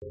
दोस्तों,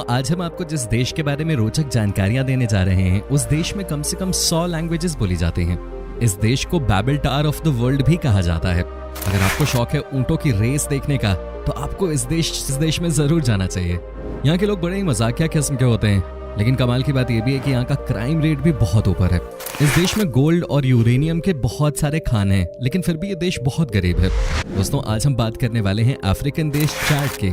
आज हम आपको जिस देश के बारे में रोचक जानकारियां देने जा रहे हैं, उस देश में कम से कम 100 लैंग्वेजेस बोली जाती हैं। इस देश को Babel tower of the world भी कहा जाता है। अगर आपको शौक है ऊंटों की रेस देखने का, तो आपको इस देश में जरूर जाना चाहिए। यहाँ के लोग बड़े ही मजाकिया किस्म के होते हैं, लेकिन कमाल की बात यह भी है कि यहाँ का क्राइम रेट भी बहुत ऊपर है। इस देश में गोल्ड और यूरेनियम के बहुत सारे खान हैं, लेकिन फिर भी ये देश बहुत गरीब है। दोस्तों, आज हम बात करने वाले हैं अफ्रीकन देश चाड के।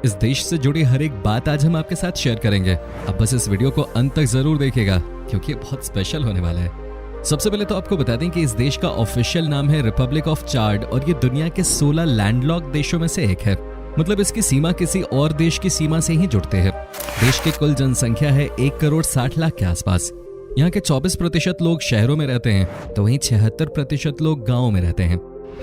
इस देश से जुड़ी हर एक बात आज हम आपके साथ शेयर करेंगे। अब बस इस वीडियो को अंत तक जरूर देखिएगा, क्योंकि ये बहुत स्पेशल होने वाला है। सबसे पहले तो आपको बता दें कि इस देश का ऑफिशियल नाम है रिपब्लिक ऑफ चाड, और ये दुनिया के 16 लैंडलॉक देशों में से एक है। मतलब इसकी सीमा किसी और देश की सीमा से ही जुड़ते हैं। देश की कुल जनसंख्या है 1 करोड़ 60 लाख के आसपास। यहाँ के 24% लोग शहरों में रहते हैं, तो वहीं 76% लोग गाँव में रहते हैं।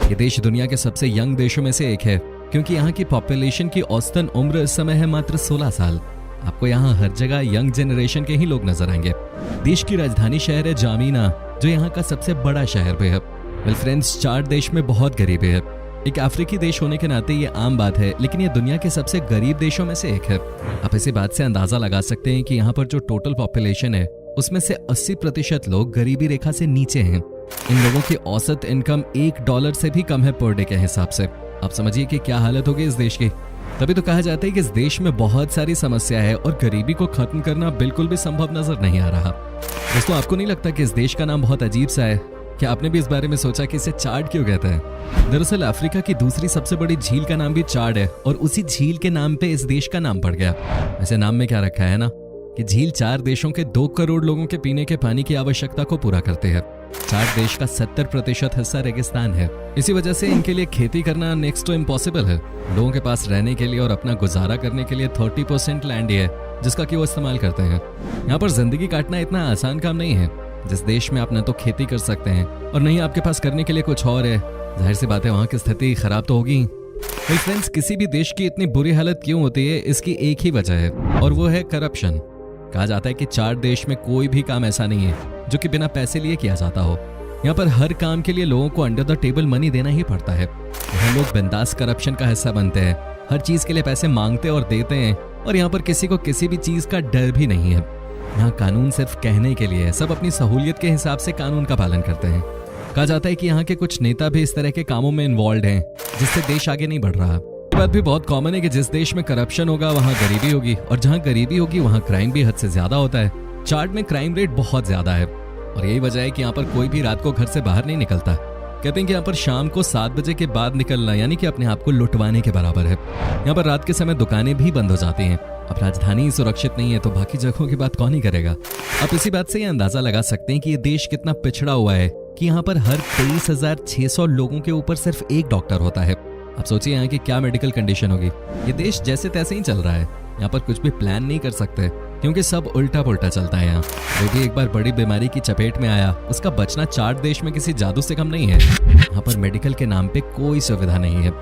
ये देश दुनिया के सबसे यंग देशों में से एक है, क्योंकि यहाँ की पॉपुलेशन की औसतन उम्र इस समय है मात्र 16 साल। आपको यहाँ हर जगह यंग जनरेशन के ही लोग नजर आएंगे। देश की राजधानी शहर है जामीना, जो यहाँ का सबसे बड़ा शहर भी है। वेल फ्रेंड्स, चाड देश में बहुत गरीबी है। एक अफ्रीकी देश होने के नाते ये आम बात है, लेकिन ये दुनिया के सबसे गरीब देशों में से एक है। आप इसी बात से अंदाजा लगा सकते हैं कि यहाँ पर जो टोटल पॉपुलेशन है, उसमें से 80% लोग गरीबी रेखा से नीचे हैं। इन लोगों की औसत इनकम $1 से भी कम है पर डे के हिसाब से। आप समझिए कि क्या हालत होगी इस देश की। तभी तो कहा जाता है कि इस देश में बहुत सारी समस्या है और गरीबी को खत्म करना बिल्कुल भी संभव नजर नहीं आ रहा। दोस्तों, आपको नहीं लगता कि इस देश का नाम बहुत अजीब सा है? क्या आपने भी इस बारे में सोचा कि इसे चाड क्यों कहते हैं? दरअसल अफ्रीका की दूसरी सबसे बड़ी झील का नाम भी चाड है, और उसी झील के नाम पे इस देश का नाम पड़ गया। वैसे नाम में क्या रखा है ना, कि झील 4 देशों के 2 करोड़ लोगों के पीने के पानी की आवश्यकता को पूरा करते हैं। चाड देश का 70% हिस्सा रेगिस्तान है। इसी वजह से इनके लिए खेती करना नेक्स्ट टू इम्पॉसिबल है। लोगों के पास रहने के लिए और अपना गुजारा करने के लिए 30% लैंड ही है, जिसका कि वो इस्तेमाल करते हैं। यहाँ पर जिंदगी काटना इतना आसान काम नहीं है। जिस देश में आप न तो खेती कर सकते हैं और नहीं आपके पास करने के लिए कुछ और है, जाहिर सी बात है वहाँ की स्थिति खराब तो होगी। फ्रेंड्स, किसी भी देश की इतनी बुरी हालत क्यों होती है, इसकी एक ही वजह है, और वो है करप्शन। कहा जाता है कि चाड देश में कोई भी काम ऐसा नहीं है जो कि बिना पैसे लिए किया जाता हो। यहाँ पर हर काम के लिए लोगों को अंडर द टेबल मनी देना ही पड़ता है। यहाँ लोग बिंदास करप्शन का हिस्सा बनते हैं, हर चीज के लिए पैसे मांगते और देते हैं, और यहाँ पर किसी को किसी भी चीज का डर भी नहीं है। यहाँ कानून सिर्फ कहने के लिए है, सब अपनी सहूलियत के हिसाब से कानून का पालन करते हैं। कहा जाता है कि यहाँ के कुछ नेता भी इस तरह के कामों में इन्वॉल्व हैं, जिससे देश आगे नहीं बढ़ रहा। ये बात भी बहुत कॉमन है कि जिस देश में करप्शन होगा वहाँ गरीबी होगी, और जहाँ गरीबी होगी वहाँ क्राइम भी हद से ज्यादा होता है। चाड में क्राइम रेट बहुत ज्यादा है, और यही वजह है कि यहाँ पर कोई भी रात को घर से बाहर नहीं निकलता। कहते हैं कि यहाँ पर शाम को 7 बजे के बाद निकलना यानी कि अपने आप को लुटवाने के बराबर है। यहाँ पर रात के समय दुकानें भी बंद हो जाती हैं। अब राजधानी सुरक्षित नहीं है, तो बाकी जगहों की बात कौन ही करेगा। आप इसी बात से ये अंदाजा लगा सकते हैं कि ये देश कितना पिछड़ा हुआ है कि यहाँ पर हर 23,600 लोगों के ऊपर सिर्फ एक डॉक्टर होता है। आप सोचिए यहाँ की क्या मेडिकल कंडीशन होगी। ये देश जैसे तैसे ही चल रहा है, यहाँ पर कुछ भी प्लान नहीं कर सकते, क्योंकि सब उल्टा पुल्टा चलता है। यहाँ जो भी एक बार बड़ी बीमारी की चपेट में आया, उसका बचना चाड देश में किसी जादू से कम नहीं है। यहाँ पर मेडिकल के नाम पे कोई सुविधा नहीं है।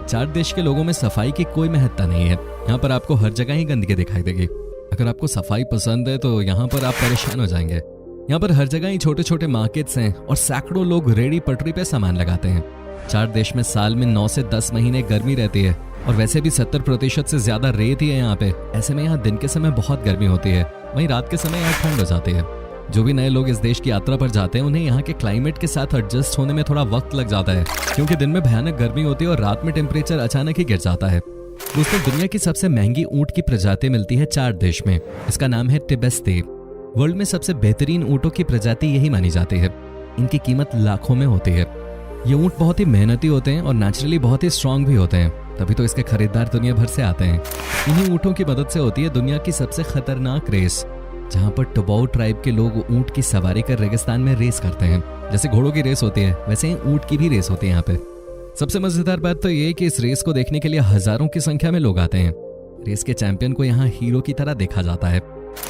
चाड देश के लोगों में सफाई की कोई महत्ता नहीं है। यहाँ पर आपको हर जगह ही गंदगी दिखाई देगी। अगर आपको सफाई पसंद है तो यहाँ पर आप परेशान हो जाएंगे। यहाँ पर हर जगह ही छोटे छोटे मार्केट्स हैं, और सैकड़ों लोग रेडी पटरी पे सामान लगाते हैं। चाड देश में साल में 9 से 10 महीने गर्मी रहती है, और वैसे भी 70% से ज्यादा रेत ही है यहाँ पे। ऐसे में यहाँ दिन के समय बहुत गर्मी होती है, वहीं रात के समय यहाँ ठंड हो जाती है। जो भी नए लोग इस देश की यात्रा पर जाते हैं, उन्हें यहाँ के क्लाइमेट के साथ एडजस्ट होने में थोड़ा वक्त लग जाता है, क्योंकि दिन में भयानक गर्मी होती है और रात में टेम्परेचर अचानक ही गिर जाता है। दोस्तों, दुनिया की सबसे महंगी ऊंट की प्रजाति मिलती है चाड देश में। इसका नाम है टिबेस्ते। वर्ल्ड में सबसे बेहतरीन ऊंटों की प्रजाति यही मानी जाती है। इनकी कीमत लाखों में होती है। ये ऊंट बहुत ही मेहनती होते हैं और नेचुरली बहुत ही स्ट्रांग भी होते हैं, तभी तो इसके खरीदार दुनिया भर से आते हैं। इन्हीं ऊंटों की मदद से होती है दुनिया की सबसे खतरनाक रेस, जहां पर टोबाऊ ट्राइब के लोग ऊंट की सवारी कर रेगिस्तान में रेस करते हैं। जैसे घोड़ों की रेस होती है, वैसे ही ऊंट की भी रेस होती है यहाँ पे। सबसे मजेदार बात तो ये है कि इस रेस को देखने के लिए हजारों की संख्या में लोग आते हैं। रेस के चैंपियन को यहाँ हीरो की तरह देखा जाता है।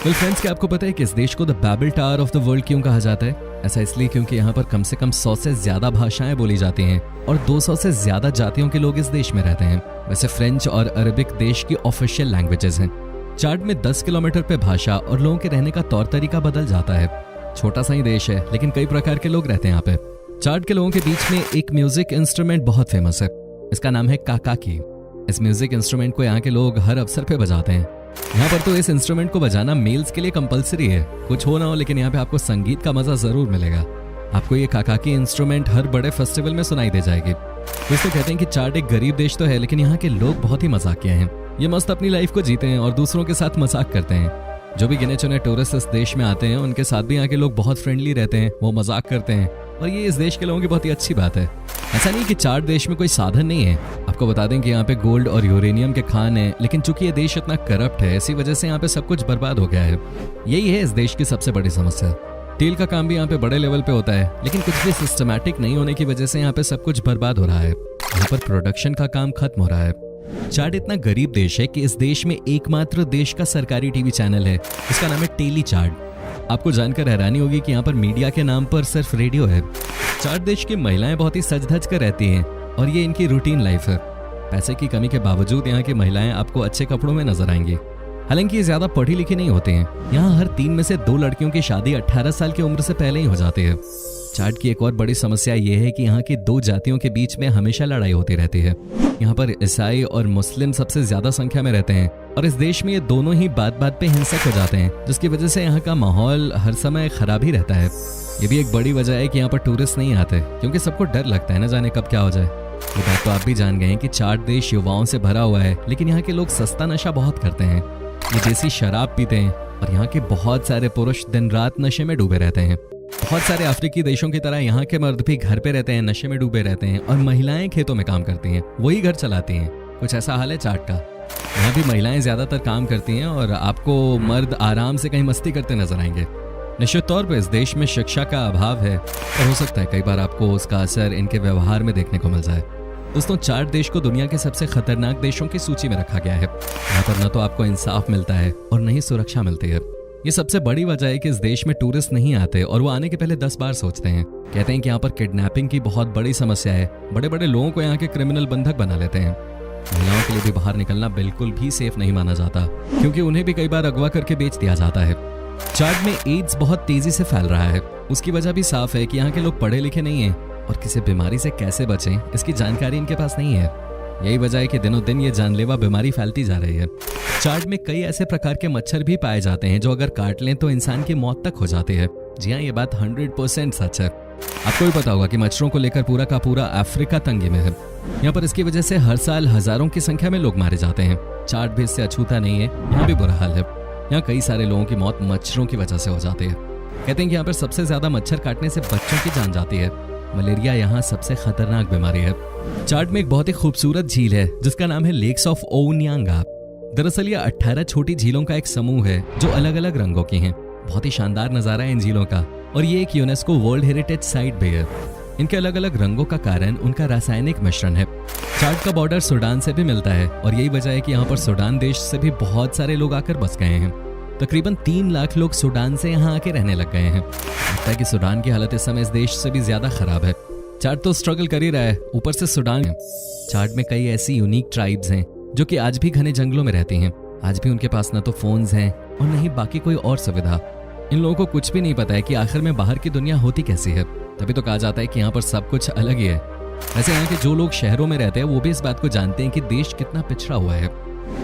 वेल फ्रेंड्स, क्या आपको पता है कि इस देश को the Babel tower of the world क्यों कहा जाता है? ऐसा इसलिए क्योंकि यहाँ पर कम से कम 100 से ज्यादा भाषाएं बोली जाती हैं और 200 से ज्यादा जातियों के लोग इस देश में रहते हैं। वैसे फ्रेंच और अरबिक देश की ऑफिशियल लैंग्वेजेस हैं। चाड में 10 किलोमीटर पे भाषा और लोगों के रहने का तौर तरीका बदल जाता है। छोटा सा ही देश है, लेकिन कई प्रकार के लोग रहते हैं यहाँ पे। चाड के लोगों के बीच में एक म्यूजिक इंस्ट्रूमेंट बहुत फेमस है। इसका नाम है काकाकी। इस म्यूजिक इंस्ट्रूमेंट को यहाँ के लोग हर अवसर पे बजाते हैं। यहाँ पर तो इस इंस्ट्रूमेंट को बजाना मेल्स के लिए कंपलसरी है। कुछ हो ना हो, लेकिन यहाँ पे आपको संगीत का मजा जरूर मिलेगा। आपको ये काकाकी इंस्ट्रूमेंट हर बड़े फेस्टिवल में सुनाई दे जाएगी। दोस्तों कहते हैं कि चाड एक गरीब देश तो है, लेकिन यहाँ के लोग बहुत ही मजाकिया हैं। ये मस्त अपनी लाइफ को जीते हैं और दूसरों के साथ मजाक करते हैं। जो भी गिने चुने टूरिस्ट इस देश में आते हैं, उनके साथ भी यहाँ के लोग बहुत फ्रेंडली रहते हैं, वो मजाक करते हैं, और ये इस देश के लोगों की बहुत ही अच्छी बात है। ऐसा नहीं कि चाड देश में कोई साधन नहीं है। आपको बता दें कि यहाँ पे गोल्ड और यूरेनियम के खान है, लेकिन चूंकि ये देश इतना करप्ट है, इसी वजह से यहाँ पे सब कुछ बर्बाद हो गया है। यही है इस देश की सबसे बड़ी समस्या। तेल का काम भी यहाँ पे बड़े लेवल पे होता है, लेकिन कुछ भी सिस्टमैटिक नहीं होने की वजह से यहाँ पे सब कुछ बर्बाद हो रहा है। यहाँ पर प्रोडक्शन का काम खत्म हो रहा है। चाड इतना गरीब देश है कि इस देश में एकमात्र देश का सरकारी टीवी चैनल है, इसका नाम है टेली चाड। आपको जानकर हैरानी होगी कि यहाँ पर मीडिया के नाम पर सिर्फ रेडियो है। चाड देश की महिलाएं बहुत ही सज धज कर रहती हैं और ये इनकी रूटीन लाइफ है। पैसे की कमी के बावजूद यहाँ की महिलाएं आपको अच्छे कपड़ों में नजर आएंगी। हालांकि ये ज्यादा पढ़ी लिखी नहीं होती हैं। यहाँ हर 3 में से 2 लड़कियों की शादी 18 साल की उम्र से पहले ही हो जाती है। चाड की एक और बड़ी समस्या ये है कि यहाँ की 2 जातियों के बीच में हमेशा लड़ाई होती रहती है। यहाँ पर ईसाई और मुस्लिम सबसे ज्यादा संख्या में रहते हैं और इस देश में ये दोनों ही बात बात पे हिंसक हो जाते हैं, जिसकी वजह से यहाँ का माहौल हर समय खराब ही रहता है। ये भी एक बड़ी वजह है कि यहाँ पर टूरिस्ट नहीं आते, क्योंकि सबको डर लगता है ना जाने कब क्या हो जाए। ये बात तो आप भी जान गए हैं कि चाड देश युवाओं से भरा हुआ है, लेकिन यहाँ के लोग सस्ता नशा बहुत करते हैं। ये देसी शराब पीते हैं और यहाँ के बहुत सारे पुरुष दिन रात नशे में डूबे रहते हैं। बहुत सारे अफ्रीकी देशों की तरह यहाँ के मर्द भी घर पे रहते हैं, नशे में डूबे रहते हैं, और महिलाएं खेतों में काम करती हैं, वही घर चलाती हैं। कुछ ऐसा हाल है चाड का। यहाँ भी महिलाएं ज्यादातर काम करती हैं और आपको मर्द आराम से कहीं मस्ती करते नजर आएंगे। निश्चित तौर पर इस देश में शिक्षा का अभाव है और हो सकता है कई बार आपको उसका असर इनके व्यवहार में देखने को मिल जाए। दोस्तों चाड देश को दुनिया के सबसे खतरनाक देशों की सूची में रखा गया है। यहाँ पर न तो आपको इंसाफ मिलता है और न ही सुरक्षा मिलती है। ये सबसे बड़ी वजह है कि इस देश में टूरिस्ट नहीं आते और वो आने के पहले 10 बार सोचते हैं। कहते हैं कि यहाँ पर किडनैपिंग की बहुत बड़ी समस्या है। बड़े बड़े लोगों को यहाँ के क्रिमिनल बंधक बना लेते हैं। महिलाओं के लिए भी बाहर निकलना बिल्कुल भी सेफ नहीं माना जाता, क्योंकि उन्हें भी कई बार अगवा करके बेच दिया जाता है। चाड में एड्स बहुत तेजी से फैल रहा है। उसकी वजह भी साफ है कि यहाँ के लोग पढ़े लिखे नहीं हैं और किसी बीमारी से कैसे बचें इसकी जानकारी इनके पास नहीं है। यही वजह है कि दिनों दिन ये जानलेवा बीमारी फैलती जा रही है। चाड में कई ऐसे प्रकार के मच्छर भी पाए जाते हैं जो अगर काट लें तो इंसान की मौत तक हो जाती है। जी हाँ, ये बात 100% सच है। आपको भी पता होगा कि मच्छरों को लेकर पूरा का पूरा अफ्रीका तंगी में है। यहाँ पर इसकी वजह से हर साल हजारों की संख्या में लोग मारे जाते हैं। चाड भी इससे अछूता नहीं है, यहाँ भी बुरा हाल है। यहाँ कई सारे लोगों की मौत मच्छरों की वजह से हो जाती है। कहते हैं कि यहाँ पर सबसे ज्यादा मच्छर काटने से बच्चों की जान जाती है। मलेरिया यहाँ सबसे खतरनाक बीमारी है। चाड में एक बहुत ही खूबसूरत झील है जिसका नाम है लेक्स ऑफ ओउन्यांगा। दरअसल ये 18 छोटी झीलों का एक समूह है जो अलग अलग रंगों की हैं। बहुत ही शानदार नजारा है इन झीलों का और ये एक यूनेस्को वर्ल्ड हेरिटेज साइट भी है। इनके अलग अलग रंगों का कारण उनका रासायनिक मिश्रण है। चाड का बॉर्डर सूडान से भी मिलता है और यही वजह है कि यहाँ पर सूडान देश से भी बहुत सारे लोग आकर बस गए हैं। तकरीबन 3 लाख लोग सूडान से यहाँ आके रहने लग गए हैं। लगता है कि सूडान की हालत इस समय इस देश से भी ज्यादा खराब है। चाड तो स्ट्रगल कर ही रहा है, ऊपर से सूडान है। चाड में कई ऐसी यूनिक ट्राइब्स हैं जो कि आज भी घने जंगलों में रहती हैं। आज भी उनके पास न तो फोन्स हैं और न ही बाकी कोई और सुविधा। इन लोगों को कुछ भी नहीं पता है कि आखिर में बाहर की दुनिया होती कैसी है। तभी तो कहा जाता है कि यहाँ पर सब कुछ अलग ही है। वैसे यहाँ के जो लोग शहरों में रहते हैं वो भी इस बात को जानते हैं कि देश कितना पिछड़ा हुआ है।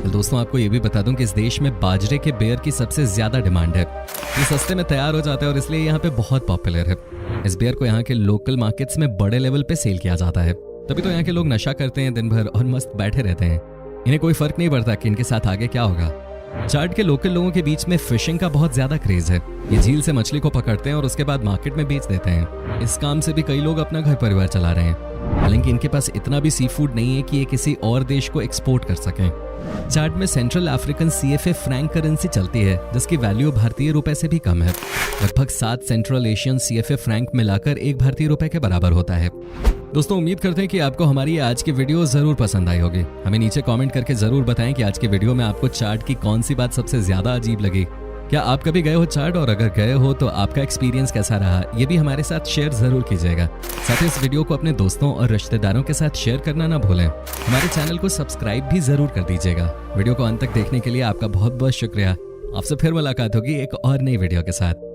दोस्तों आपको ये भी बता दूं कि इस देश में बाजरे के बेर की सबसे ज्यादा डिमांड है। ये सस्ते में तैयार हो जाता है और इसलिए यहाँ पे बहुत पॉपुलर है। इस बेर को यहाँ के लोकल मार्केट्स में बड़े लेवल पे सेल किया जाता है। तभी तो यहाँ के लोग नशा करते हैं दिन भर और मस्त बैठे रहते हैं। इन्हें कोई फर्क नहीं पड़ता कि इनके साथ आगे क्या होगा। चाड के लोकल लोगों के बीच में फिशिंग का बहुत ज्यादा क्रेज है। ये झील से मछली को पकड़ते हैं और उसके बाद मार्केट में बेच देते हैं। इस काम से भी कई लोग अपना घर परिवार चला रहे हैं। हालांकि इनके पास इतना भी सी फूड नहीं है कि ये किसी और देश को एक्सपोर्ट कर सकें। चाड में central African CFA Frank currency चलती है जिसकी वैल्यू भारतीय रुपए से भी कम है। लगभग 7 सेंट्रल एशियन CFA फ्रैंक मिलाकर 1 भारतीय रुपए के बराबर होता है। दोस्तों उम्मीद करते हैं कि आपको हमारी आज की वीडियो जरूर पसंद आई होगी। हमें नीचे कमेंट करके जरूर बताएं कि आज की वीडियो में आपको चाड की कौन सी बात सबसे ज्यादा अजीब लगी। क्या आप कभी गए हो चाड, और अगर गए हो तो आपका एक्सपीरियंस कैसा रहा ये भी हमारे साथ शेयर जरूर कीजिएगा। साथ ही इस वीडियो को अपने दोस्तों और रिश्तेदारों के साथ शेयर करना ना भूलें। हमारे चैनल को सब्सक्राइब भी जरूर कर दीजिएगा। वीडियो को अंत तक देखने के लिए आपका बहुत बहुत शुक्रिया। आपसे फिर मुलाकात होगी एक और नई वीडियो के साथ।